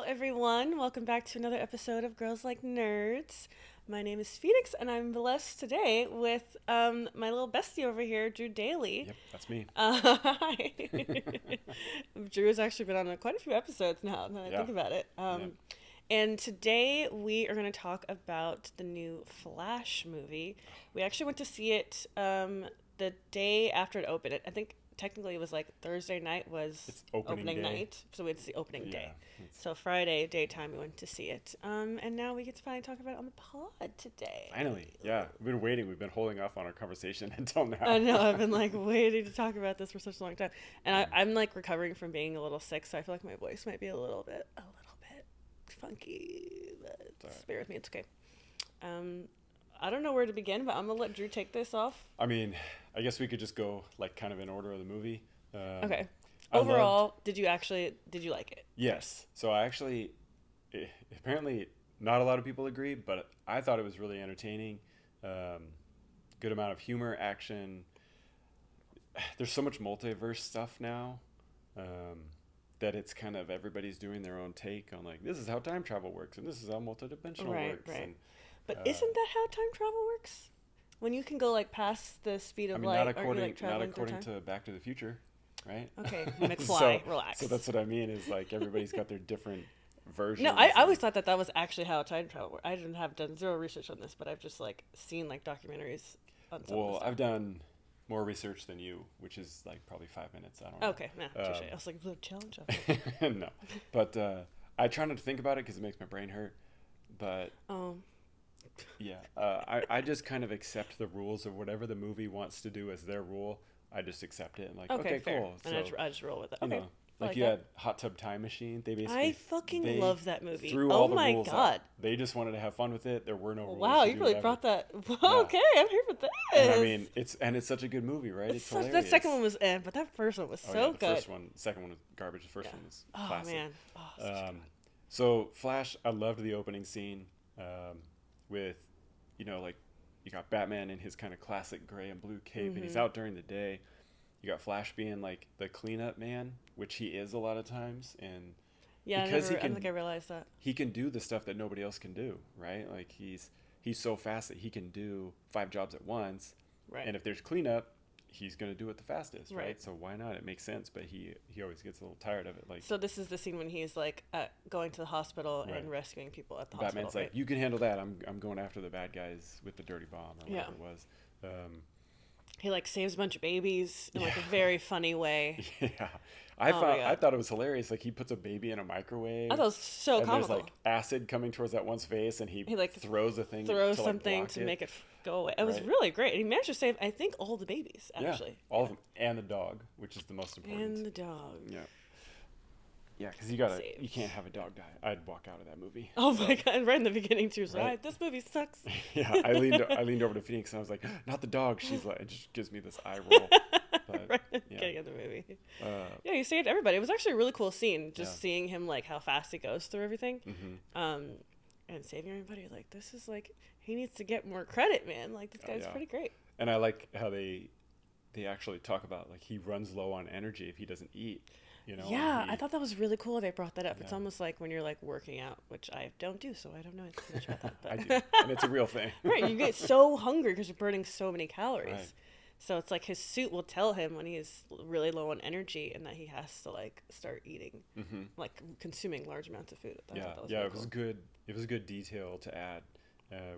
everyone. Welcome back to another episode of Girls Like Nerds. My name is Phoenix, and I'm blessed today with my little bestie over here, Drew Daly. Yep, that's me. Hi. Drew has actually been on quite a few episodes now that I think about it. And today we are going to talk about the new Flash movie. We actually went to see it the day after it opened. I think technically it was like Thursday night was It's opening night, so we had to see opening day. It's So Friday daytime we went to see it, and now we get to finally talk about it on the pod today. finally, yeah. We've been waiting. We've been holding off on our conversation until now. I know, I've been like waiting to talk about this for such a long time, and I'm like recovering from being a little sick, so I feel like my voice might be a little bit funky, but just bear with me, it's okay. I don't know where to begin, but I'm gonna let Drew take this off. I mean, I guess we could just go like kind of in order of the movie. Okay. Overall, did you like it? Yes. So apparently not a lot of people agree, but I thought it was really entertaining. Good amount of humor, action. There's so much multiverse stuff now that it's kind of everybody's doing their own take on like, this is how time travel works and this is how multidimensional works. Right. And, but isn't that how time travel works? When you can go like past the speed of light, not according time? to Back to the Future, right? Okay, McFly, relax. So that's what I mean is like everybody's got their different versions. No, I always thought that was actually how time travel worked. I didn't have done zero research on this, but I've just like seen like documentaries on some of this stuff. I've done more research than you, which is like probably 5 minutes. I don't know. Okay, touche. I was like, challenge. No, but I try not to think about it because it makes my brain hurt. But yeah, I just kind of accept the rules of whatever the movie wants to do as their rule. I just accept it and like, okay cool. And so, I just roll with it. You Okay. know, like you had Hot Tub Time Machine. They basically I fucking love that movie. Threw all the my rules god! out. They just wanted to have fun with it. There were no rules. Wow, to you do really whatever. brought that. Okay, I'm here for this. And I mean, it's such a good movie, right? It's hilarious. That second one was, but that first one was so good. Second one was garbage. The first one was classic. Man, such a good one. So Flash, I loved the opening scene with, like you got Batman in his kind of classic gray and blue cape, and he's out during the day. You got Flash being like the cleanup man, which he is a lot of times, and I don't think I realized that. He can do the stuff that nobody else can do, right? Like he's so fast that he can do 5 jobs at once, right? And if there's cleanup, he's going to do it the fastest, right? Right. So why not? It makes sense, but he always gets a little tired of it. Like, so this is the scene when he's like going to the hospital and rescuing people at the hospital. Batman's like, you can handle that. I'm going after the bad guys with the dirty bomb or whatever it was. He like saves a bunch of babies in like a very funny way. Yeah, I thought it was hilarious. Like he puts a baby in a microwave. I thought it was so comical. There's like acid coming towards that one's face, and he like throws a thing, something to make it go away. It was really great. He managed to save, I think, all the babies actually. Yeah, all of them, and the dog, which is the most important. And the dog. Yeah. Yeah, because you can't have a dog die. I'd walk out of that movie. Oh my god! Right in the beginning, too. So right. This movie sucks. Yeah, I leaned over to Phoenix and I was like, "Not the dog." She's like, it just gives me this eye roll. But, right at the beginning of the movie. You saved everybody. It was actually a really cool scene, just seeing him like how fast he goes through everything, and saving everybody. Like this is like he needs to get more credit, man. Like this guy's pretty great. And I like how they actually talk about like he runs low on energy if he doesn't eat. Yeah, I thought that was really cool. They brought that up. Yeah. It's almost like when you're like working out, which I don't do, so I don't know much about that. But. I do, and it's a real thing. Right, you get so hungry because you're burning so many calories. Right. So it's like his suit will tell him when he's really low on energy and that he has to like start eating, like consuming large amounts of food. It was good. It was a good detail to add,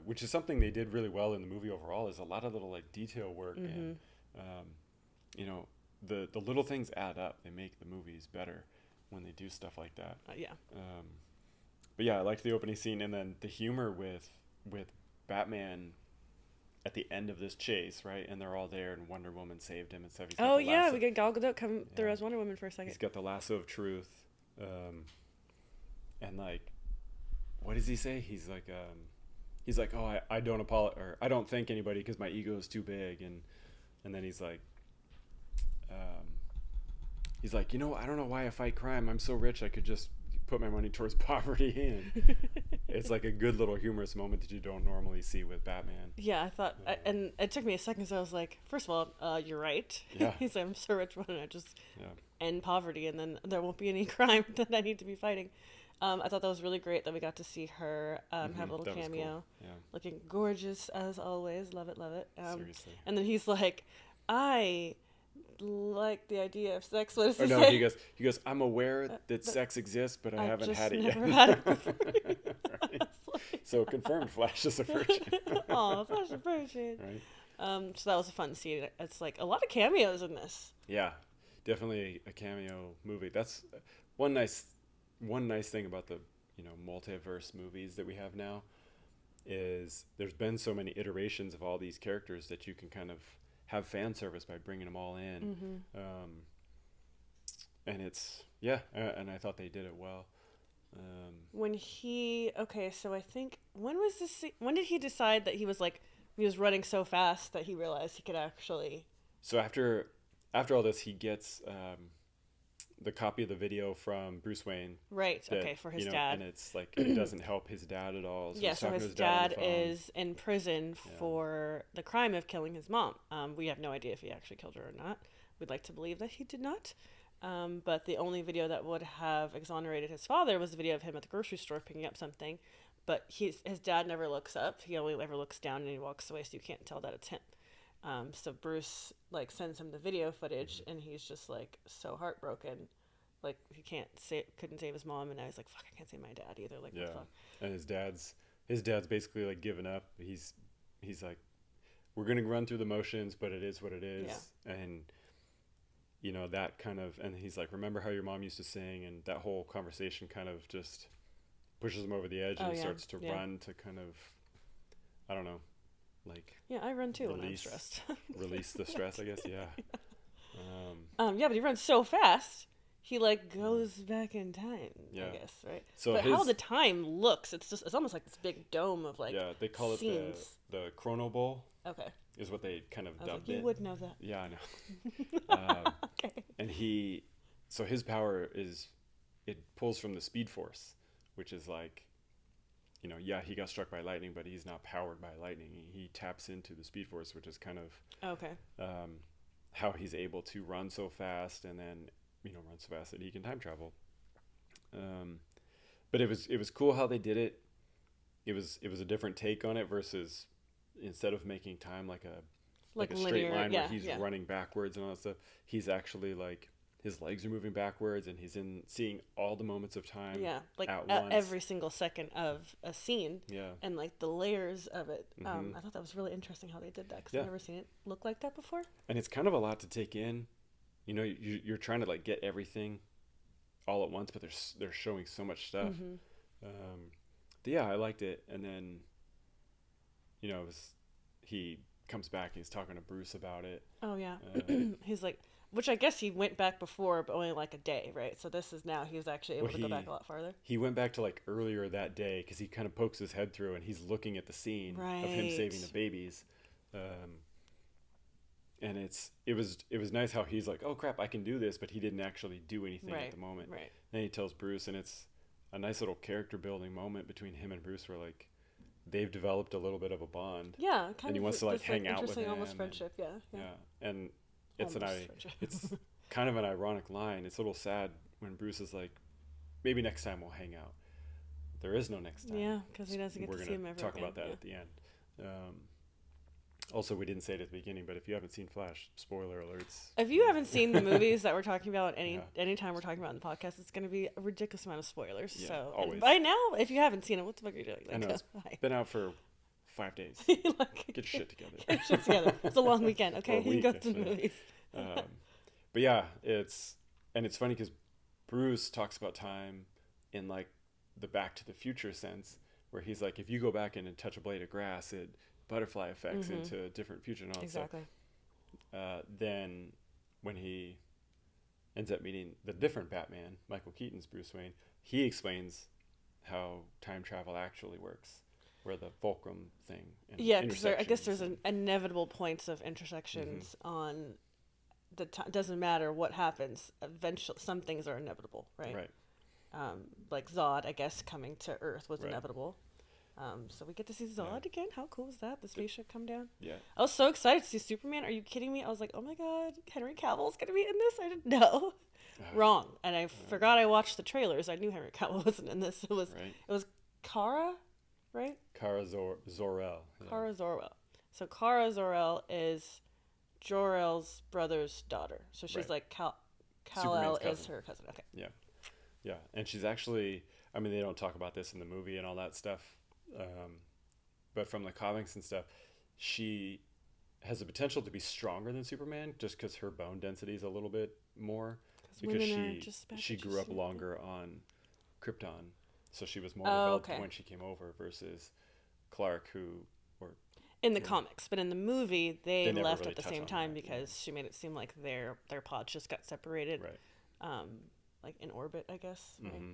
which is something they did really well in the movie overall. Is a lot of little like detail work and, the little things add up. They make the movies better when they do stuff like that. But yeah, I liked the opening scene and then the humor with Batman at the end of this chase, right? And they're all there and Wonder Woman saved him and stuff. We get Gal Gadot come through as Wonder Woman for a second. He's got the lasso of truth. And like, what does he say? He's like, oh, I don't apologize, or I don't thank anybody because my ego is too big. And then he's like, I don't know why I fight crime. I'm so rich I could just put my money towards poverty. And it's like a good little humorous moment that you don't normally see with Batman. Yeah, I thought, and it took me a second, so I was like, first of all, you're right. Yeah. He's like, I'm so rich, why don't I just end poverty, and then there won't be any crime that I need to be fighting. I thought that was really great that we got to see her have a little That was cameo. cool. Yeah. Looking gorgeous as always. Love it, love it. Seriously. And then he's like, I like the idea of sex. What does Or he no, say? he goes, I'm aware that sex exists, but I haven't just had it never yet. had it before. Right. So confirmed, Flash is a virgin. Oh, Flash is a virgin. Right. So that was a fun scene. It's like a lot of cameos in this. Yeah, definitely a cameo movie. That's one nice thing about the multiverse movies that we have now is there's been so many iterations of all these characters that you can kind of have fan service by bringing them all in. And it's and I thought they did it well. So I think when did he decide that he was running so fast that he realized he could actually... So after all this, he gets the copy of the video from Bruce Wayne. Right. For his dad. And it's like it doesn't help his dad at all. So So his dad is in prison for the crime of killing his mom. We have no idea if he actually killed her or not. We'd like to believe that he did not. But the only video that would have exonerated his father was the video of him at the grocery store picking up something. But his dad never looks up. He only ever looks down and he walks away, so you can't tell that it's him. So Bruce sends him the video footage, and he's just so heartbroken, he couldn't save his mom, and now he's like, fuck, I can't save my dad either. What the fuck? And his dad's basically given up. He's like, we're gonna run through the motions, but it is what it is. And that kind of, and he's like, remember how your mom used to sing, and that whole conversation kind of just pushes him over the edge, and he starts to run to kind of, I don't know. I run too when I'm stressed. Release the stress, I guess. But he runs so fast, he goes back in time. I guess, right? So how the time looks, it's almost like this big dome of they call scenes. It the Chrono Bowl. Okay. Is what they kind of dubbed it. You would know that. Yeah, I know. Okay. And his power is, it pulls from the Speed Force, which is he got struck by lightning, but he's not powered by lightning. He taps into the Speed Force, which is kind of how he's able to run so fast, and then run so fast that he can time travel. But it was cool how they did it. It was a different take on it versus instead of making time like a straight line where he's running backwards and all that stuff. He's actually his legs are moving backwards, and he's seeing all the moments of time at once. Every single second of a scene. Yeah. And the layers of it. I thought that was really interesting how they did that, because I've never seen it look like that before. And it's kind of a lot to take in. You're trying to get everything all at once, but they're showing so much stuff. I liked it. And then he comes back and he's talking to Bruce about it. Oh yeah. He's like, which I guess he went back before, but only a day, right? So this is now he was actually able to go back a lot farther. He went back to earlier that day because he kind of pokes his head through and he's looking at the scene of him saving the babies. And it was nice how he's like, oh crap, I can do this, but he didn't actually do anything at the moment. Right. Then he tells Bruce, and it's a nice little character building moment between him and Bruce where they've developed a little bit of a bond. Yeah, and he wants to hang out with him. Almost friendship, and it's it's kind of an ironic line. It's a little sad when Bruce is like, maybe next time we'll hang out. There is no next time. Yeah, because he doesn't get to see him ever again. We're going to talk about that at the end. Also, we didn't say it at the beginning, but if you haven't seen Flash, spoiler alerts. If you haven't seen the movies that we're talking about any time we're talking about in the podcast, it's going to be a ridiculous amount of spoilers. Yeah, so always. By now, if you haven't seen it, what the fuck are you doing? I know, it's been out for 5 days. Get your shit together. Get your shit together. It's a long weekend, okay? You go to the movies. But yeah, it's funny because Bruce talks about time in the Back to the Future sense, where he's like, if you go back in and touch a blade of grass, it butterfly effects into a different future and all that stuff. Then when he ends up meeting the different Batman, Michael Keaton's Bruce Wayne, he explains how time travel actually works, where the fulcrum thing. Because I guess there's inevitable points of intersections on the time. Doesn't matter what happens. Eventually, some things are inevitable, right? Right. Zod, I guess, coming to Earth was inevitable. So we get to see Zod again. How cool is that? The spaceship come down. Yeah. I was so excited to see Superman. Are you kidding me? I was like, oh my god, Henry Cavill's gonna be in this. I didn't know. wrong, and I forgot I watched the trailers. I knew Henry Cavill wasn't in this. It was Kara, right? Kara Zor-El. Yeah. Kara Zor-El. So Kara Zor-El is Jor-El's brother's daughter. So she's like Kal-El is her cousin. Okay. Yeah. Yeah. And she's actually, I mean, they don't talk about this in the movie and all that stuff. But from the comics and stuff, she has the potential to be stronger than Superman just because her bone density is a little bit more. Because she grew up longer on Krypton. So she was more developed when she came over versus Clark, who... in the comics, but in the movie, they left really at the same time because she made it seem like their pods just got separated, right? Like in orbit, I guess. Right? Mm-hmm.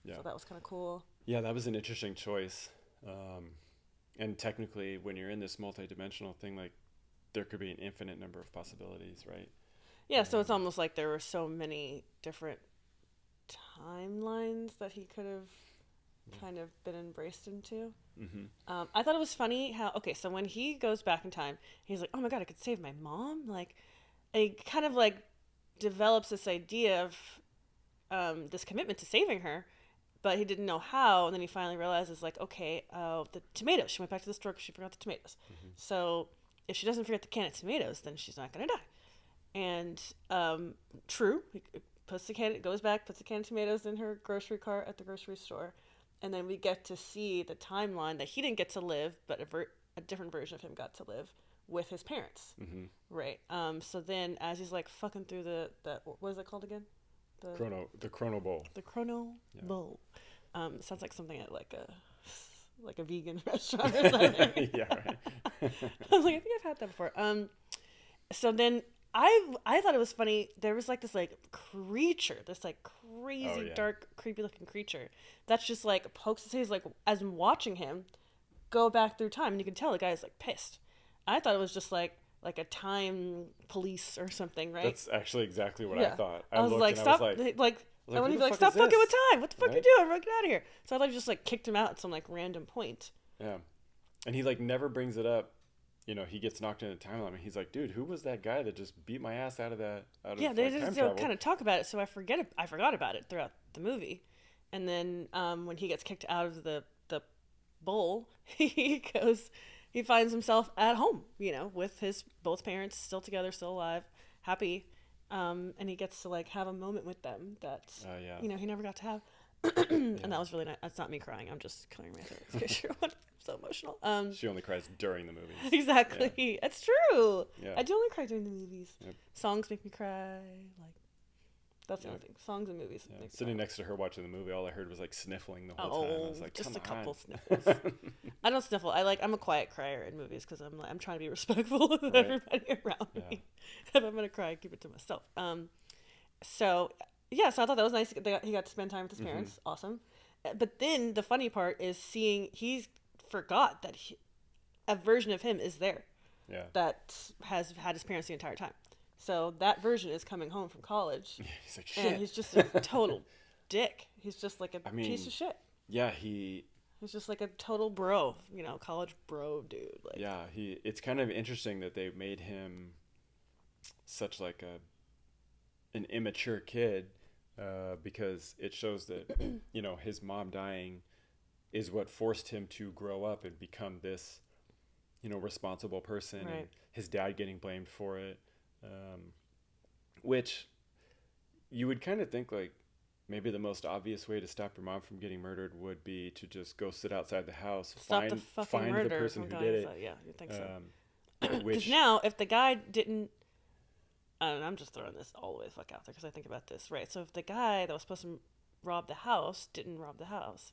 Yeah. So that was kind of cool. Yeah, that was an interesting choice. And technically, when you're in this multi-dimensional thing, like there could be an infinite number of possibilities, right? Yeah, so it's almost like there were so many different timelines that he could have kind of been embraced into. Mm-hmm. I thought it was funny how, so when he goes back in time, he's like, oh my God, I could save my mom. Like, and he kind of like develops this idea of this commitment to saving her, but he didn't know how. And then he finally realizes like, okay, the tomatoes, she went back to the store because she forgot the tomatoes. Mm-hmm. So if she doesn't forget the can of tomatoes, then she's not going to die. And true, he puts the can of tomatoes in her grocery cart at the grocery store. And then we get to see the timeline that he didn't get to live, but a different version of him got to live with his parents. Mm-hmm. Right. So then as he's like fucking through the what is it called again? The Chrono Bowl. The Chrono Bowl. Sounds like something at like a vegan restaurant or something. Yeah, right. I was like, I think I've had that before. So then I thought it was funny. There was like this like creature, this like crazy dark, creepy looking creature that's just like pokes his face, like as I'm watching him go back through time, and you can tell the guy's like pissed. I thought it was just like a time police or something, right? That's actually exactly what I thought. I was like, stop, I want to be like, stop fucking with time. What the fuck are you doing? Get out of here. So I thought he just like kicked him out at some like random point. Yeah, and he like never brings it up. You know, he gets knocked into time limit. He's like, dude, who was that guy that just beat my ass out of that? They just kind of talk about it, so I forgot about it throughout the movie. And then when he gets kicked out of the bowl, he finds himself at home, you know, with his both parents still together, still alive, happy, and he gets to like have a moment with them that you know he never got to have. And that was really nice. That's not me crying. I'm just clearing my throat because you're so emotional. She only cries during the movies. Exactly. Yeah. It's true. Yeah. I do only cry during the movies. Yep. Songs make me cry. Like that's the only thing. Songs and movies. Yeah. Sitting next to her watching the movie, all I heard was like sniffling the whole time. I was like, just a couple sniffles. I don't sniffle. I'm a quiet crier in movies because I'm trying to be respectful of everybody around me. If I'm gonna cry, I keep it to myself. So I thought that was nice. He got to spend time with his parents. Mm-hmm. Awesome. But then the funny part is seeing he's forgot that a version of him is there. Yeah. That has had his parents the entire time. So that version is coming home from college. Yeah, he's like, shit. And he's just a total dick. He's just like a piece of shit. Yeah, he's just like a total bro, you know, college bro dude. Like, yeah, it's kind of interesting that they made him such like an immature kid, because it shows that, you know, his mom dying is what forced him to grow up and become this, you know, responsible person. Right. And his dad getting blamed for it, which you would kind of think like maybe the most obvious way to stop your mom from getting murdered would be to just go sit outside the house, find the person who did it. Yeah, you think so? Because Which now, if the guy didn't, I don't know, I'm just throwing this all the way the fuck out there because I think about this, right? So if the guy that was supposed to rob the house didn't rob the house,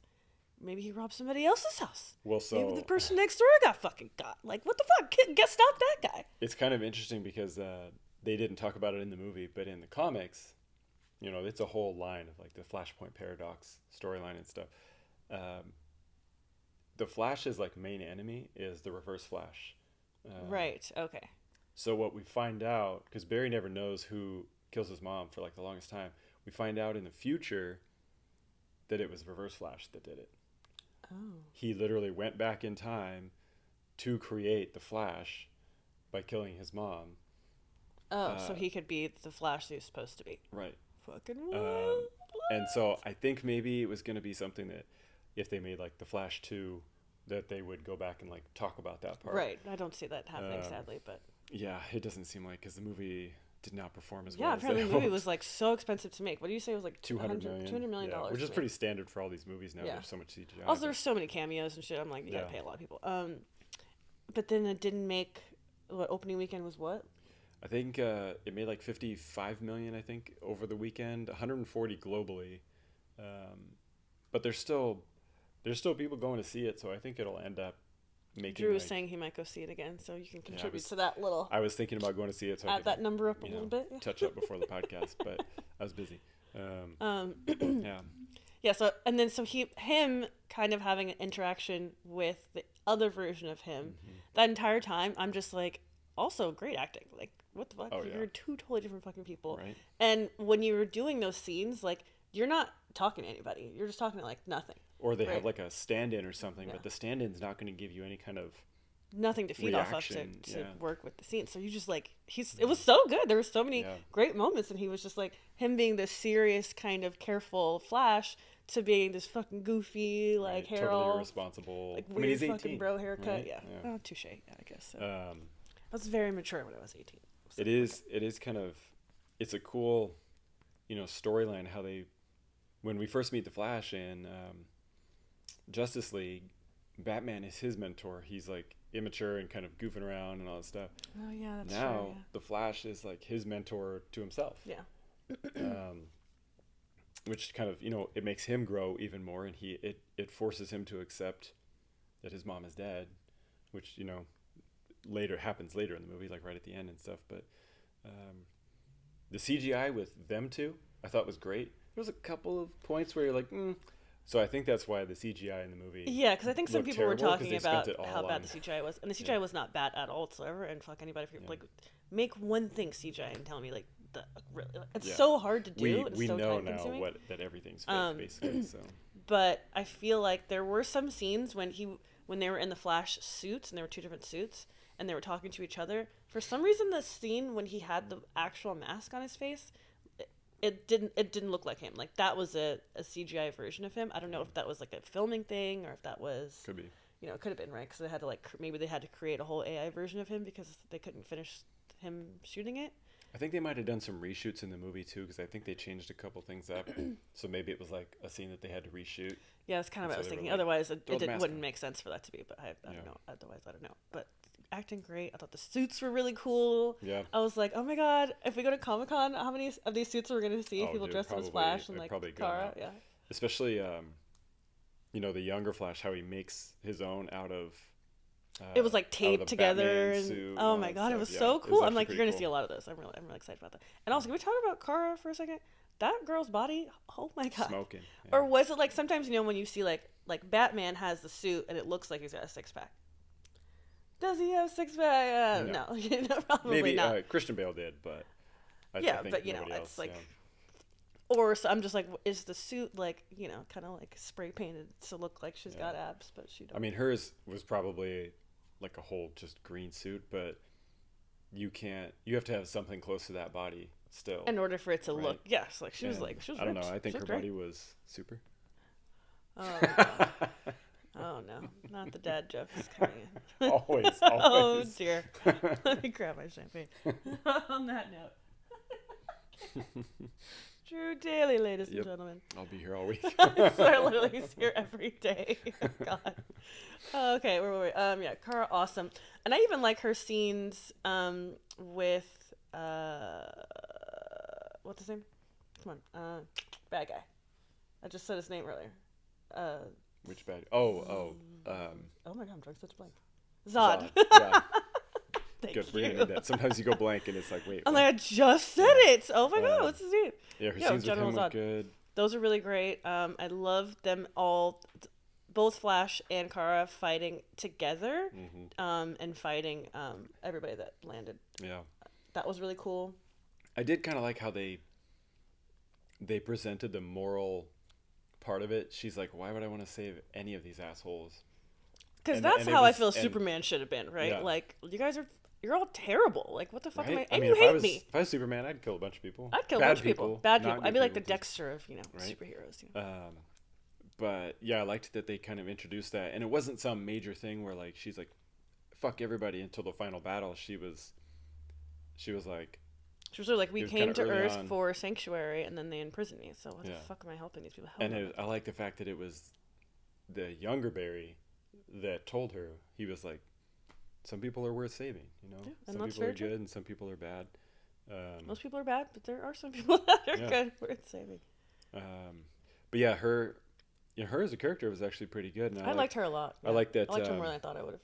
maybe he robbed somebody else's house. Well, so maybe the person next door got fucking got. Like, what the fuck? Stop that guy. It's kind of interesting because they didn't talk about it in the movie, but in the comics, you know, it's a whole line of like the Flashpoint paradox storyline and stuff. The Flash's like main enemy is the Reverse Flash. Right. Okay. So what we find out, because Barry never knows who kills his mom for like the longest time, we find out in the future that it was Reverse Flash that did it. Oh. He literally went back in time to create the Flash by killing his mom. Oh, so he could be the Flash he's supposed to be. Right. Fucking wild. And so I think maybe it was going to be something that if they made like the Flash 2, that they would go back and like talk about that part. Right. I don't see that happening, sadly, but. Yeah, it doesn't seem like, because the movie did not perform as well as apparently the movie was like so expensive to make. What do you say it was like $200 million? Yeah, which is pretty standard for all these movies now. There's so much CGI. Also, there's so many cameos and shit. I'm like, you gotta pay a lot of people. But then it didn't make. What opening weekend was what? I think it made like 55 million. I think over the weekend, 140 globally. But there's still people going to see it, so I think it'll end up making. Drew was saying he might go see it again, so you can contribute to that little. I was thinking about going to see it, so add that number up a little bit. Touch up before the podcast, but I was busy. Yeah. Yeah. So him kind of having an interaction with the other version of him that entire time. I'm just like, also great acting. Like, what the fuck? Oh, You're two totally different fucking people. Right. And when you were doing those scenes, like, you're not talking to anybody. You're just talking to like nothing. Or they have like a stand-in or something, but the stand-in's not going to give you any kind of nothing to feed reaction. off of to work with the scene. So you just like it was so good. There were so many great moments, and he was just like him being this serious kind of careful Flash to being this fucking goofy like Harold, totally irresponsible. Like weird he's 18, fucking bro haircut. Right? Yeah. Oh, touche. Yeah, I guess. So. I was very mature when I was 18. So. It is kind of, it's a cool, storyline how they, when we first meet the Flash in Justice League, Batman is his mentor. He's like immature and kind of goofing around and all that stuff. Oh yeah, that's now true, yeah. the Flash is like his mentor to himself. Yeah. Which kind of it makes him grow even more, and it forces him to accept that his mom is dead, which happens later in the movie, like right at the end and stuff. But the CGI with them two, I thought was great. There was a couple of points where you're like, So I think that's why the CGI in the movie. Yeah, because I think some people were talking about how on bad the CGI was, and the CGI was not bad at all whatsoever. And fuck anybody, if like make one thing CGI and tell me like really, it's so hard to do. We so know now that everything's fake basically. So, but I feel like there were some scenes when they were in the Flash suits and there were two different suits and they were talking to each other. For some reason, the scene when he had the actual mask on his face. It didn't look like him. Like that was a CGI version of him. I don't know if that was like a filming thing or if that was could be. It could have been, right? Because they had to maybe they had to create a whole AI version of him because they couldn't finish him shooting it. I think they might have done some reshoots in the movie too, because I think they changed a couple things up. So maybe it was like a scene that they had to reshoot. Yeah, that's kind of what I was thinking. Like, otherwise, it wouldn't make sense for that to be. But I don't know. Otherwise, I don't know. But acting great. I thought the suits were really cool. Yeah. I was like, oh my god, if we go to Comic-Con, how many of these suits are we going to see? People dressed up as Flash and like Kara. Yeah. Especially, the younger Flash, how he makes his own out of. It was like taped together, and oh my god, it was so cool. I'm like, you're gonna see a lot of this. I'm really excited about that. And also, can we talk about Kara for a second? That girl's body, oh my god, smoking. Yeah. Or was it like sometimes when you see like Batman has the suit and it looks like he's got a 6-pack. Does he have 6-pack? No, probably maybe not. Christian Bale did, but I think but it's else, like. Or so I'm just like, is the suit like kind of like spray painted to look like she's got abs, but she don't. I mean, hers was probably like a whole just green suit, but you have to have something close to that body still in order for it to look. Yes, like she was I don't know. I think her body was super. Oh. Oh no, not the dad joke is coming in. always. Oh dear. Let me grab my champagne. On that note. Drew Daly, ladies and gentlemen. I'll be here all week. Literally, he's here every day. God. Okay, where were we? Kara, awesome. And I even like her scenes with what's his name? Come on, bad guy. I just said his name earlier. Which bad? Oh my god, I'm drawing such a blank. Zod. Yeah. Good for getting that. Sometimes you go blank and it's like, wait. I'm like, I just said it. Oh my god, what's his name? Yeah, her scenes with him were good. Those are really great. I love them all, both Flash and Kara fighting together, and fighting everybody that landed. Yeah, that was really cool. I did kind of like how they presented the moral part of it. She's like, why would I want to save any of these assholes? Because that's how I feel Superman should have been, right? Yeah. Like, you guys are you're all terrible. Like, what the fuck am I? Right? I And mean, you hate me. if I was Superman, I'd kill a bunch of people. I'd kill a Bad bunch of people. Bad people. not I'd good be like the people, Dexter of, right? superheroes. But yeah, I liked that they kind of introduced that, and it wasn't some major thing where like she's like, "Fuck everybody" until the final battle. She was like, She was sort of like, we it was came kinda to early Earth on. for sanctuary, and then they imprisoned me. So what the Yeah. fuck am I helping these people? And I like the fact that it was the younger Barry that told her. He was like, some people are worth saving, Yeah, and some that's people are very true. good and some people are bad. Most people are bad, but there are some people that are Yeah. good, worth saving. But yeah, her as a character was actually pretty good. And I liked her a lot. I like that. I liked her more than I thought I would have.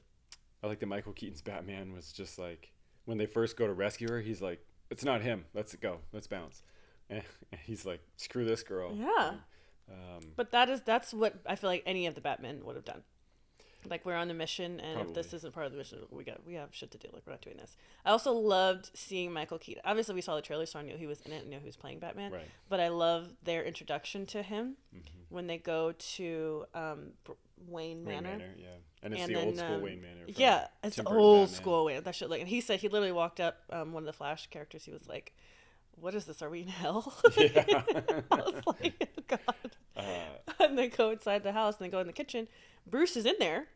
I like that Michael Keaton's Batman was just like, when they first go to rescue her, he's like, it's not him. Let's go. Let's bounce. And he's like, screw this girl. Yeah. But that's what I feel like any of the Batmen would have done. Like, we're on the mission, and Probably. if this isn't part of the mission, we have shit to do. Like, we're not doing this. I also loved seeing Michael Keaton. Obviously, we saw the trailer, so I knew he was in it and knew he was playing Batman. Right. But I love their introduction to him when they go to Wayne Manor. Yeah. And it's And the then, old school Wayne Manor. from Yeah, it's Tim Burton's old Batman. school Wayne. That shit, like, and he said he literally walked up. One of the Flash characters, he was like, "What is this? Are we in hell?" Yeah. I was like, oh, God. And they go inside the house and they go in the kitchen. Bruce is in there.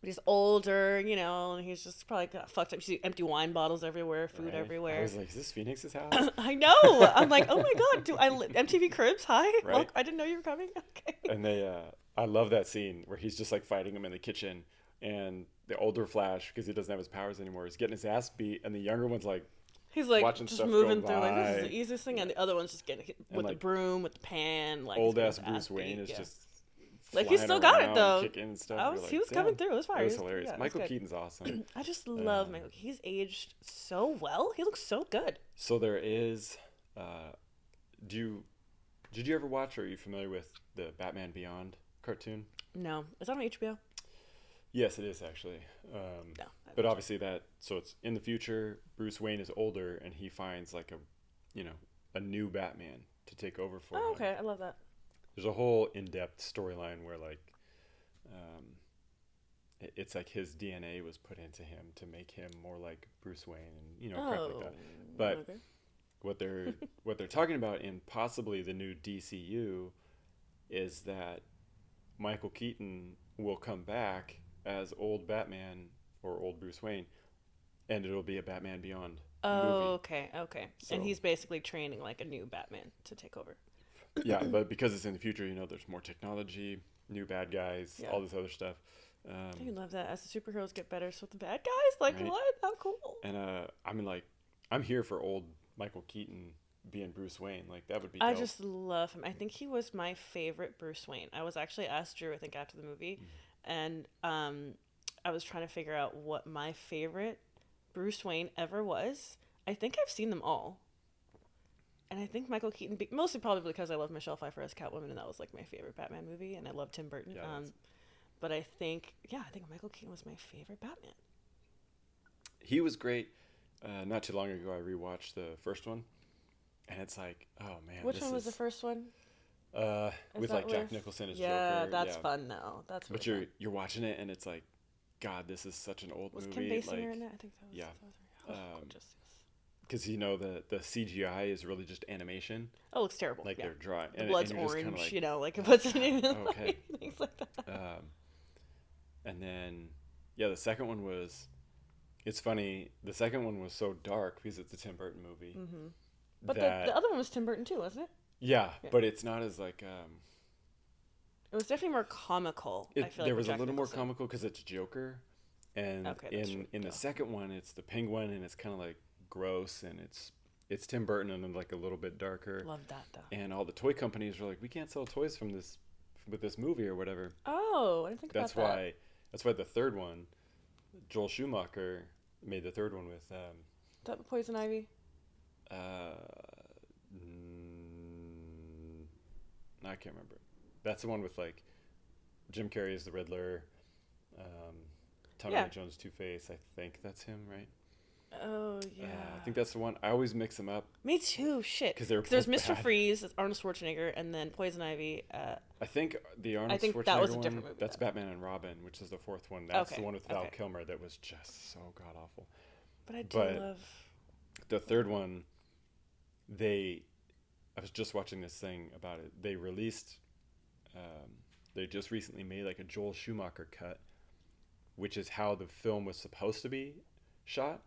But he's older, and he's just probably got fucked up. You see empty wine bottles everywhere, food Right. everywhere. I was like, is this Phoenix's house? I know. I'm like, oh my God, MTV Cribs? Hi. Right. Well, I didn't know you were coming. Okay. And I love that scene where he's just like fighting him in the kitchen, and the older Flash, because he doesn't have his powers anymore, is getting his ass beat, and the younger one's like, He's like watching just stuff moving go through, like, this is by. the easiest thing, and the other one's just getting hit with the like, broom, with the pan, like old he's ass getting his Bruce Wayne beat, is yeah. just Like, he flying still got it, around, though. kicking and stuff. You're He was like, coming damn. through. It was fire. It was He was- hilarious. yeah, it was Michael good. Keaton's awesome. I just love Michael. He's aged so well. He looks so good. So there is. Did you ever watch, or are you familiar with the Batman Beyond cartoon? No, is that on HBO? Yes, it is actually. No, But obviously so it's in the future. Bruce Wayne is older, and he finds like a new Batman to take over for him. Oh, okay, I love that. There's a whole in-depth storyline where like, it's like his DNA was put into him to make him more like Bruce Wayne, and crap like that. But okay. what they're talking about in possibly the new DCU is that Michael Keaton will come back as old Batman or old Bruce Wayne, and it'll be a Batman Beyond movie. Okay. So- And he's basically training like a new Batman to take over. Yeah, but because it's in the future, there's more technology, new bad guys, all this other stuff. I love that. As the superheroes get better, so the bad guys, like, Right. what? How cool. And I mean, like, I'm here for old Michael Keaton being Bruce Wayne. Like, that would be I dope. just love him. I think he was my favorite Bruce Wayne. I was actually asked Drew, I think, after the movie, and I was trying to figure out what my favorite Bruce Wayne ever was. I think I've seen them all. And I think Michael Keaton, mostly probably because I love Michelle Pfeiffer as Catwoman, and that was like my favorite Batman movie, and I love Tim Burton. Yeah, But I think Michael Keaton was my favorite Batman. He was great. Not too long ago, I rewatched the first one, and it's like, oh man, Which one was the first one? With like Jack Nicholson as yeah, Joker. that's fun though. That's really But fun. you're watching it, and it's like, God, this is such an old Was movie. Kim Basinger like, in it? I think that was. yeah. That was gorgeous. because the CGI is really just animation. Oh, it looks terrible. Like yeah. they're drawing. The blood's and you're just orange, kinda like it wasn't even okay. like things like that. And then, yeah, the second one was. It's funny. The second one was so dark because it's a Tim Burton movie. Mm-hmm. But the other one was Tim Burton too, wasn't it? Yeah, but it's not as like. It was definitely more comical. I feel like There with was a Jack little more Nicholson. comical because it's Joker, and Okay, that's true. in the second one it's the Penguin, and it's kind of like gross, and it's Tim Burton and like a little bit darker. Love that though. And all the toy companies were like, we can't sell toys from this with this movie or whatever. Oh, I didn't think That's about that. why the third one, Joel Schumacher made the third one with Is that Poison Ivy? I can't remember. That's the one with like Jim Carrey as the Riddler, Tommy Lee Jones Two-Face. I think that's him, right? Oh yeah. I think that's the one. I always mix them up. Me too. Shit. 'Cause they were there's both Mr. bad. Freeze, that's Arnold Schwarzenegger, and then Poison Ivy. I think the Arnold think Schwarzenegger that was a one, different movie, that's though. Batman and Robin, which is the fourth one. That's Okay, the one with Val okay. Kilmer that was just so god awful. But I do love... The third one, I was just watching this thing about it. They released, they just recently made like a Joel Schumacher cut, which is how the film was supposed to be shot.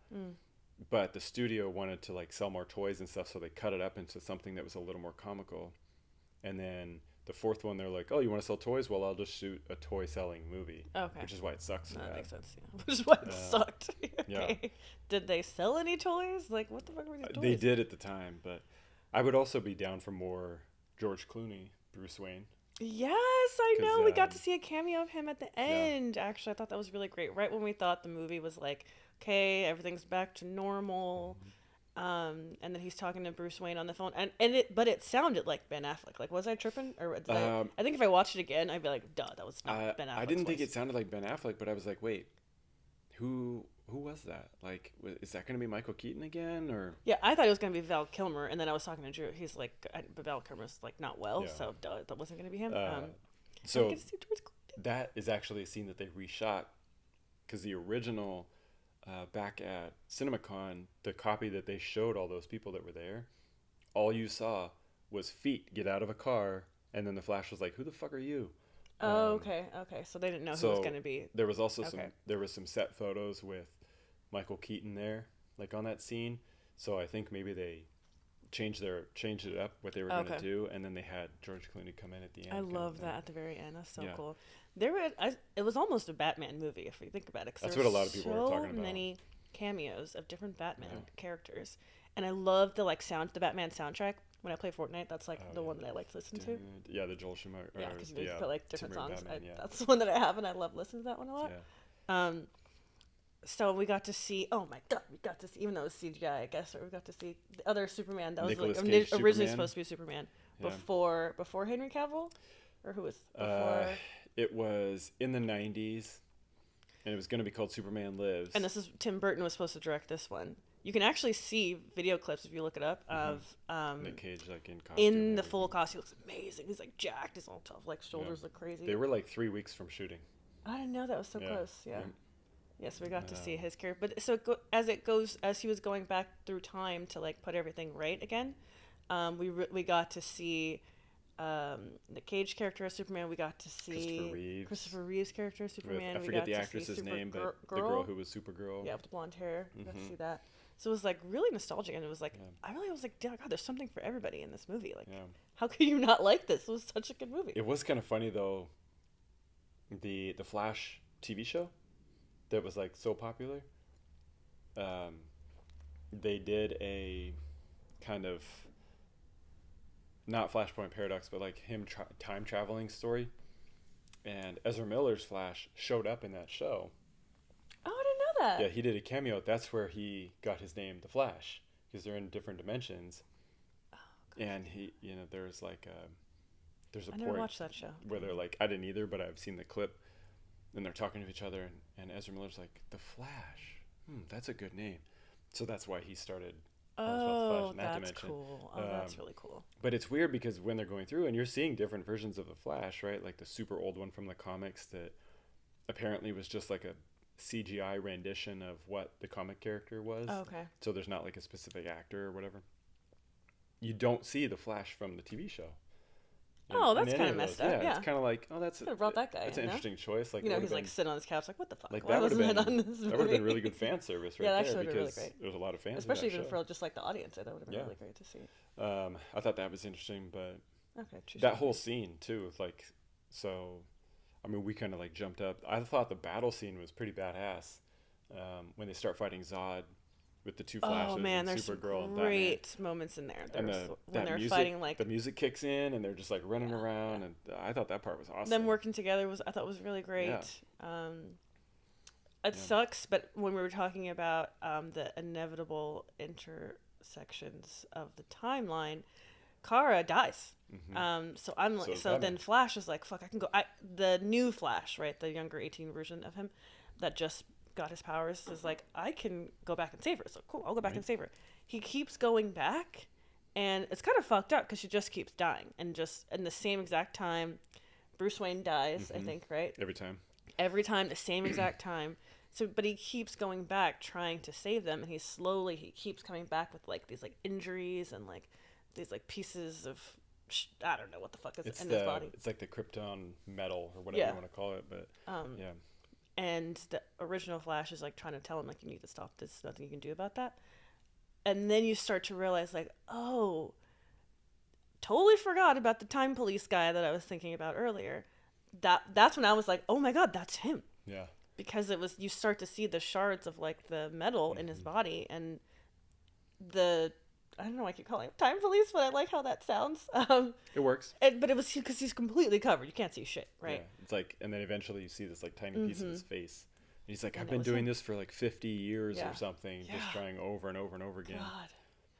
But the studio wanted to like sell more toys and stuff, so they cut it up into something that was a little more comical. And then the fourth one, they're like, "Oh, you want to sell toys? Well, I'll just shoot a toy selling movie." Okay. Which is why it sucks. That makes sense. Yeah. Which is why it sucked. Okay. Yeah. Did they sell any toys? Like, what the fuck were these toys? They did at the time, but I would also be down for more George Clooney, Bruce Wayne. Yes, I know. We got to see a cameo of him at the end. Yeah. Actually, I thought that was really great. Right when we thought the movie was like, okay, everything's back to normal. And then he's talking to Bruce Wayne on the phone, but it sounded like Ben Affleck. Like, was I tripping? Or I think if I watched it again, I'd be like, duh, that was not Ben Affleck. I didn't think it sounded like Ben Affleck, but I was like, wait, who was that? Like, is that going to be Michael Keaton again? Or yeah, I thought it was going to be Val Kilmer, and then I was talking to Drew. He's like, but Val Kilmer's like not well, so duh, that wasn't going to be him. So that is actually a scene that they reshot, because the original back at CinemaCon, the copy that they showed all those people that were there, all you saw was feet get out of a car, and then the Flash was like, "Who the fuck are you?" Oh, okay. So they didn't know who it was going to be. There was also some set photos with Michael Keaton there, like on that scene. So I think maybe they changed it up what they were going to do, and then they had George Clooney come in at the end. I love that at the very end. That's so cool. It was almost a Batman movie if you think about it. That's what a lot of people were talking about. So many cameos of different Batman characters, and I love the the Batman soundtrack. When I play Fortnite, that's like the one that I like to listen to. Yeah, the Joel Schumacher. Yeah, because you put like different songs. Batman, that's the one that I have, and I love listening to that one a lot. Yeah. So we got to see. Oh my god, we got to see. Even though it was CGI, I guess, or we got to see the other Superman that was originally supposed to be Superman before Henry Cavill, or who was before? It was in the 90s, and it was going to be called Superman Lives. And Tim Burton was supposed to direct this one. You can actually see video clips if you look it up of Nick Cage like in costume. In the full costume, he looks amazing. He's like jacked, he's all tough, like shoulders look crazy. They were like 3 weeks from shooting. I didn't know that was so close. Yeah. Yes, we got to see his character, but so as he was going back through time to like put everything right again, we got to see the Cage character as Superman. We got to see Christopher Reeve's character as Superman. I forget the actress's name, but the girl who was Supergirl. Yeah, with the blonde hair. We got to see that. So it was like really nostalgic, and it was like I really was like, oh God, there's something for everybody in this movie. Like, how could you not like this? It was such a good movie. It was kind of funny though. The Flash TV show that was like so popular. They did a kind of not Flashpoint Paradox, but like him time traveling story, and Ezra Miller's Flash showed up in that show. Oh, I didn't know that. Yeah, he did a cameo. That's where he got his name, the Flash, because they're in different dimensions. Oh, and he, there's like there's a I never watched that show where they're like, I didn't either, but I've seen the clip, and they're talking to each other, and Ezra Miller's like, the Flash. That's a good name. So that's why he started. Oh, that's cool. Oh, that's really cool. But it's weird because when they're going through, and you're seeing different versions of the Flash, right? Like the super old one from the comics that apparently was just like a CGI rendition of what the comic character was. Oh, okay. So there's not like a specific actor or whatever. You don't see the Flash from the TV show. That's kind of messed up. Yeah, it's kind of like, that's could have brought that guy. That's an interesting choice. Like, he's like sitting on his couch, like, what the fuck? Like why wasn't it on this movie? That would have been really good fan service, right? Yeah, there, actually, would have been really great. There's a lot of fans, especially of that even show. for just like the audience. That would have been really great to see. I thought that was interesting, but okay, that whole scene too, like, so, I mean, we kind of like jumped up. I thought the battle scene was pretty badass when they start fighting Zod. With the two Flashes and Supergirl and Batman. Great moments in there. When they're music, fighting, like the music kicks in and they're just like running around, and I thought that part was awesome. Them working together I thought was really great. Yeah. It sucks, but when we were talking about the inevitable intersections of the timeline, Kara dies. Mm-hmm. So I'm like, then Flash is like, fuck, I can go. The new Flash, right, the younger 18 version of him, that just got his powers, is like, I can go back and save her. So cool, I'll go back and save her. He keeps going back, and it's kind of fucked up because she just keeps dying, and just in the same exact time Bruce Wayne dies, I think, right? Every time the same exact time So, but he keeps going back trying to save them, and he keeps coming back with like these like injuries and like these like pieces of I don't know what the fuck is in his body. It's like the Krypton metal or whatever you want to call it, but yeah. And the original Flash is like trying to tell him like you need to stop this. Nothing you can do about that. And then you start to realize like, oh, totally forgot about the time police guy that I was thinking about earlier. That's when I was like, oh my god, that's him. Yeah. Because it was, you start to see the shards of like the metal in his body, and I don't know, I keep calling it time police, but I like how that sounds. It works. But it was because he's completely covered. You can't see shit, right? Yeah. It's like, and then eventually you see this like tiny piece of his face. And he's like, I've been doing this for like 50 years or something, just trying over and over and over again. God.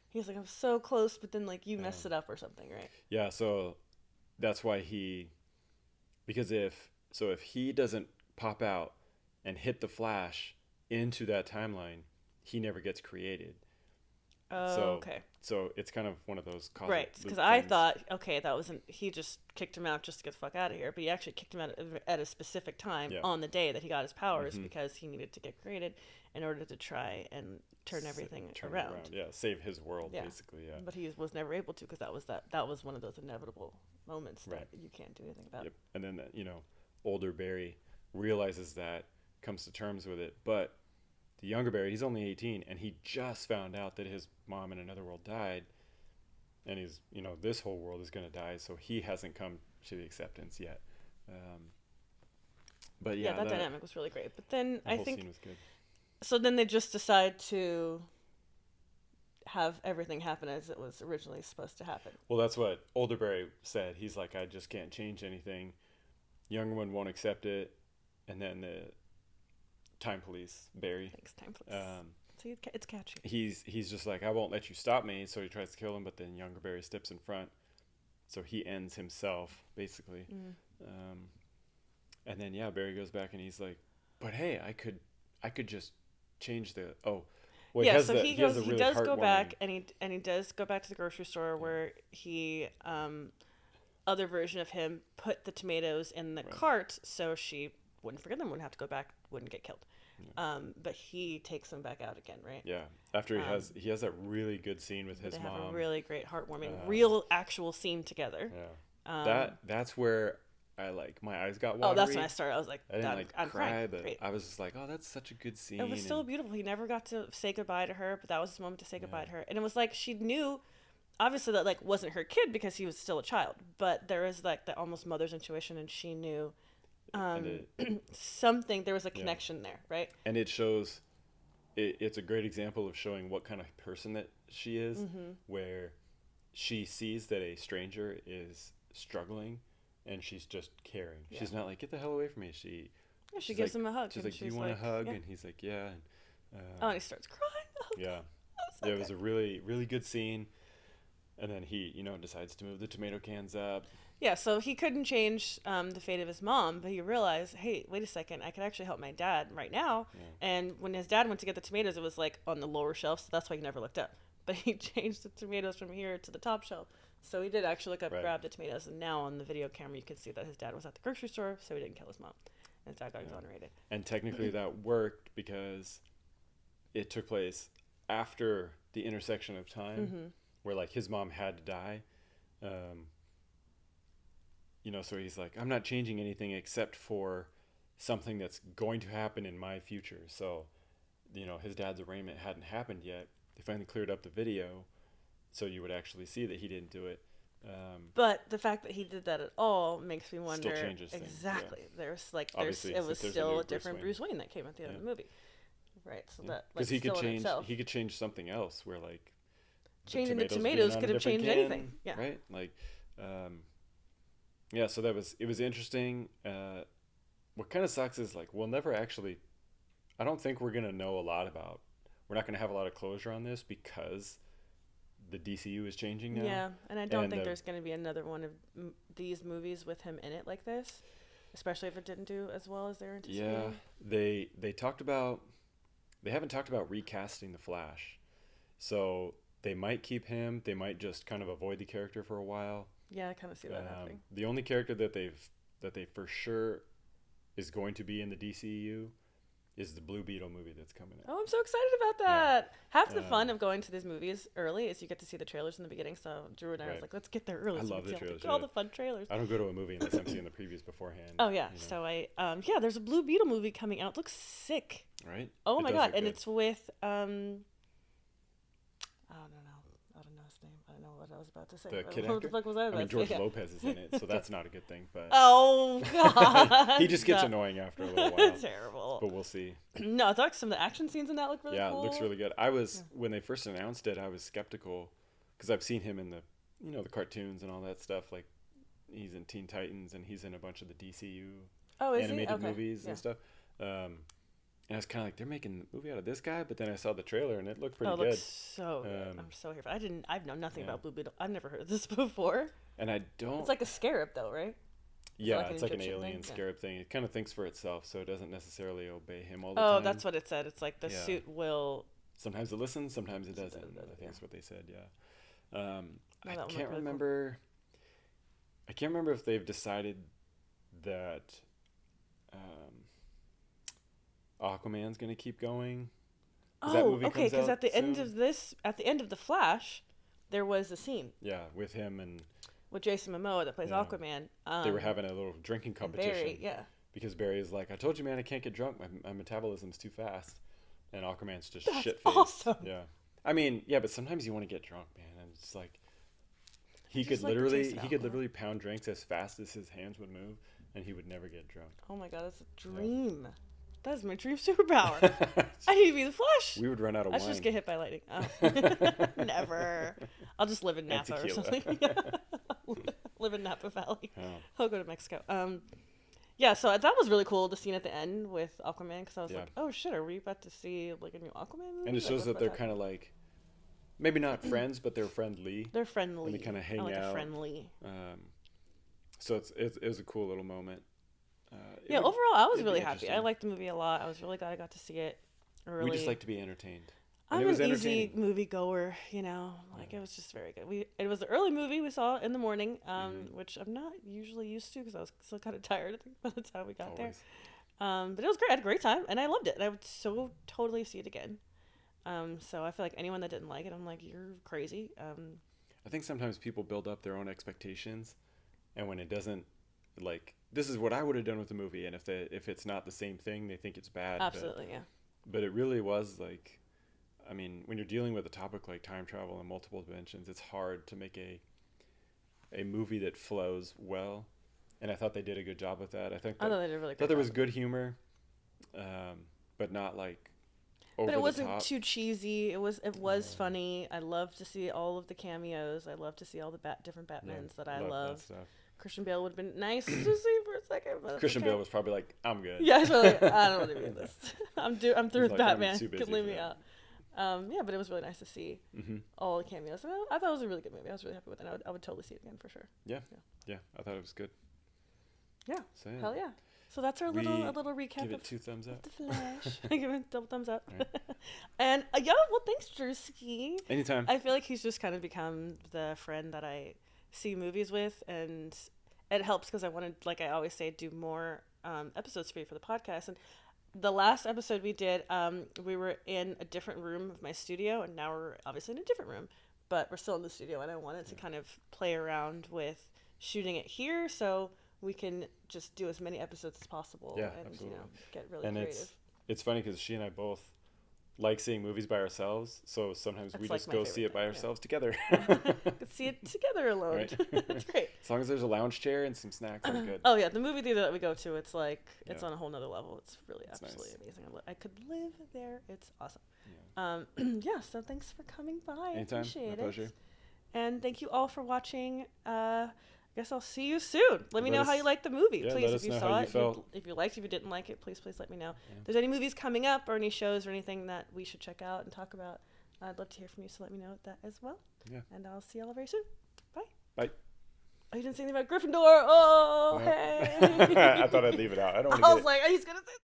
He was like, I'm so close, but then like you messed it up or something, right? Yeah, so that's why because if he doesn't pop out and hit the Flash into that timeline, he never gets created. Oh, okay. So it's kind of one of those causes. Right, because I thought, okay, he just kicked him out just to get the fuck out of here, but he actually kicked him out at a specific time on the day that he got his powers because he needed to get created in order to try and turn everything around. Yeah, save his world, basically, yeah. But he was never able to because that was one of those inevitable moments that you can't do anything about. Yep. And then, older Barry realizes that, comes to terms with it, but the younger Barry, he's only 18, and he just found out that his mom in another world died, and he's, this whole world is going to die, so he hasn't come to the acceptance yet. But yeah, that dynamic was really great. But then I think, scene was good. So then they just decide to have everything happen as it was originally supposed to happen. Well, that's what older Barry said. He's like, I just can't change anything. Younger one won't accept it, and then the time police, Barry. Thanks, time police. See, it's catchy. He's just like, I won't let you stop me, so he tries to kill him, but then younger Barry steps in front, so he ends himself, basically. And then, Barry goes back, and he's like, but hey, I could just change the, he does go back, and he does go back to the grocery store where he, other version of him put the tomatoes in the cart so she wouldn't forget them, wouldn't have to go back, wouldn't get killed. But he takes them back out again, right? Yeah. After he has that really good scene with his mom. They have a really great, heartwarming, real, actual scene together. Yeah. That's where my eyes got watery. Oh, that's when I started. I was like, I didn't I'm cry, crying. but Great. I was just like, oh, that's such a good scene. It was so beautiful. He never got to say goodbye to her, but that was his moment to say goodbye to her. And it was like she knew, obviously, that like wasn't her kid because he was still a child, but there was like the almost mother's intuition, and she knew something. There was a connection there, right? And it shows. It's a great example of showing what kind of person that she is, where she sees that a stranger is struggling, and she's just caring. Yeah. She's not like, get the hell away from me. She gives him a hug. She's like, do you want a hug? Yeah. And he's like, yeah. And he starts crying. Oh, yeah. So it was a really, really good scene. And then he, decides to move the tomato cans up. Yeah, so he couldn't change the fate of his mom, but he realized, hey, wait a second, I could actually help my dad right now. Yeah. And when his dad went to get the tomatoes, it was like on the lower shelf, so that's why he never looked up. But he changed the tomatoes from here to the top shelf. So he did actually look up, grab the tomatoes, and now on the video camera you can see that his dad was at the grocery store, so he didn't kill his mom. And his dad got exonerated. And technically that worked because it took place after the intersection of time, where like his mom had to die. So he's like, I'm not changing anything except for something that's going to happen in my future. So, his dad's arraignment hadn't happened yet. They finally cleared up the video, so you would actually see that he didn't do it. But the fact that he did that at all makes me wonder. Still changes things. Exactly. Yeah. It was still a different Bruce Wayne that came at the end of the movie, right? So that because he could change something else where like changing the tomatoes could have changed anything. Yeah. Right. Like. Yeah, so it was interesting. What kind of sucks is like we'll never actually. I don't think we're gonna know a lot about. We're not gonna have a lot of closure on this because the DCU is changing now. Yeah, and I don't think there's gonna be another one of these movies with him in it like this, especially if it didn't do as well as they're anticipating. Yeah, they talked about. They haven't talked about recasting the Flash, so they might keep him. They might just kind of avoid the character for a while. Yeah, I kind of see that happening. The only character that they for sure is going to be in the DCU is the Blue Beetle movie that's coming out. Oh, I'm so excited about that. Half the fun of going to these movies early is you get to see the trailers in the beginning. So Drew and I was like, let's get there early. I so love the trailers. all the fun trailers. I don't go to a movie unless I'm seeing the previews beforehand. Oh, yeah. You know? So there's a Blue Beetle movie coming out. It looks sick. Right? Oh, my God. And it's with, I don't know his name. I don't know what I was about to say. The kid what actor? the fuck was I about I mean, George to say? Lopez is in it, so that's not a good thing. But oh, God. he just gets annoying after a little while. Terrible. But we'll see. No, I thought some of the action scenes in that look really cool. Yeah, it looks really good. When they first announced it, I was skeptical because I've seen him in the cartoons and all that stuff. Like, he's in Teen Titans and he's in a bunch of the DCU animated movies and stuff. And I was kind of like, they're making a movie out of this guy, but then I saw the trailer and it looked pretty good. It looks so good. I'm so here for it. I've known nothing about Blue Beetle. I've never heard of this before. And I don't. It's like a scarab, though, right? Yeah, it's like an alien scarab thing. It kind of thinks for itself, so it doesn't necessally obey him all the time. Oh, that's what it said. It's like the suit will. Sometimes it listens, sometimes it doesn't. I think that's what they said. Yeah. I can't remember. I can't remember if they've decided that. Aquaman's gonna keep going. Okay. Because at the end of the Flash, there was a scene. Yeah, with him and with Jason Momoa that plays Aquaman. They were having a little drinking competition. Barry, Because Barry is like, I told you, man, I can't get drunk. My metabolism's too fast. And Aquaman's just That's shit-faced. Awesome. Yeah. I mean, yeah, but sometimes you want to get drunk, man. And it's like he could literally pound drinks as fast as his hands would move, and he would never get drunk. Oh my God, that's a dream. Yeah. That is my dream superpower. I need to be the Flash. We would run out of wine. I should just get hit by lightning. Oh. Never. I'll just live in Napa or something. Live in Napa Valley. Oh. I'll go to Mexico. So that was really cool, the scene at the end with Aquaman, because I was like, oh shit, are we about to see like a new Aquaman movie? And it shows that they're kind of like, maybe not friends, but they're friendly. They're friendly. And they kind of hang out. Friendly. So it was a cool little moment. Overall, I was really happy. I liked the movie a lot. I was really glad I got to see it early. We just like to be entertained. I'm an easy movie goer, It was just very good. It was the early movie we saw in the morning, which I'm not usually used to because I was still kind of tired, I think, by the time we got there. But it was great. I had a great time, and I loved it. And I would so totally see it again. So I feel like anyone that didn't like it, I'm like, you're crazy. I think sometimes people build up their own expectations, and when it doesn't, like, this is what I would have done with the movie, and if it's not the same thing, they think it's bad. Absolutely, But it really was like, I mean, when you're dealing with a topic like time travel and multiple dimensions, it's hard to make a movie that flows well, and I thought they did a good job with that. I thought they did a really good job. There was good humor, but not like over the top. But it wasn't too cheesy. It was funny. I love to see all of the cameos. I love to see all the different Batmans that I love. Christian Bale would have been nice to see for a second. But Christian Bale was probably like, I'm good. Yeah, he's probably like, I don't want to be in this. I'm through with Batman. Could leave me out. But it was really nice to see all the cameos. And I thought it was a really good movie. I was really happy with it. I would totally see it again for sure. Yeah. I thought it was good. Yeah. So, hell yeah. So that's our little recap. Give it 2 thumbs up. The Flash. I give it double thumbs up. Right. And thanks, Drewski. Anytime. I feel like he's just kind of become the friend that I see movies with, and it helps because I wanted, like I always say, do more episodes for you for the podcast. And the last episode we did, we were in a different room of my studio, and now we're obviously in a different room, but we're still in the studio, and I wanted to kind of play around with shooting it here so we can just do as many episodes as possible and absolutely. Get really creative. It's funny because she and I both like seeing movies by ourselves, so sometimes we just go see it by ourselves together. Could see it together alone. Right. That's great. As long as there's a lounge chair and some snacks, I'm good. Oh yeah, the movie theater that we go to, it's like it's on a whole nother level. It's really absolutely amazing. I could live there. It's awesome. So thanks for coming by. Anytime. I appreciate My pleasure. And thank you all for watching. I guess I'll see you soon. Let me know how you liked the movie, please. If you saw it, if you liked it, if you didn't like it, please let me know. If there's any movies coming up or any shows or anything that we should check out and talk about, I'd love to hear from you, so let me know that as well. Yeah. And I'll see y'all very soon. Bye. Bye. Oh, you didn't say anything about Gryffindor. Oh, hey. I thought I'd leave it out. I was like, he's going to say